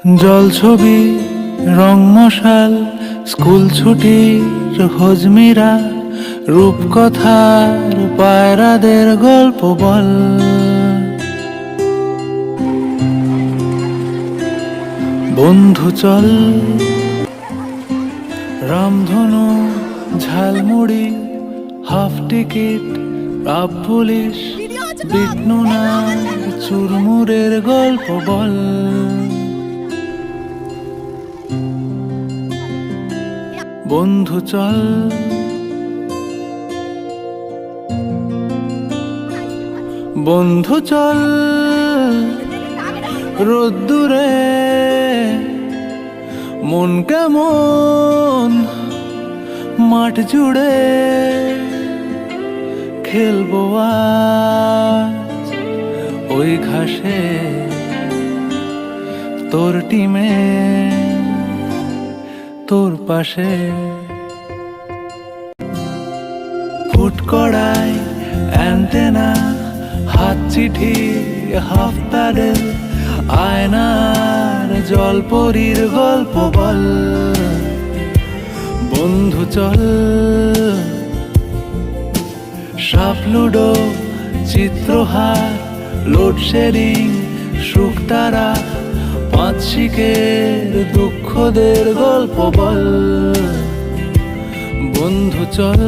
জলছবি, রং মশাল, স্কুল ছুটির হজমিরা, রূপকথার পায়রাদের গল্প বল। বন্ধু চল, রামধনু, ঝালমুড়ি, হাফ টিকিট, আপ পুলিশ, বিটনুনার চুরমুরের গল্প বল। বন্ধু চল, বন্ধু চল, রোদ্দুরে মন কেমন মাঠ জুড়ে খেলবো আজ ওই ঘাসে তোর টিমে তোর পাশে। ফুট কড়াই, অ্যান্টেনা, হাত চিঠি, হাফ প্যাডেল, আয়নার জলপরীর গল্প বল। বন্ধু চল, সাপ লুডো, চিত্রহার, লোডশেডিং, শুকতারা, পাঁচ শিকের দুঃখদের গল্প বল। বন্ধু চল।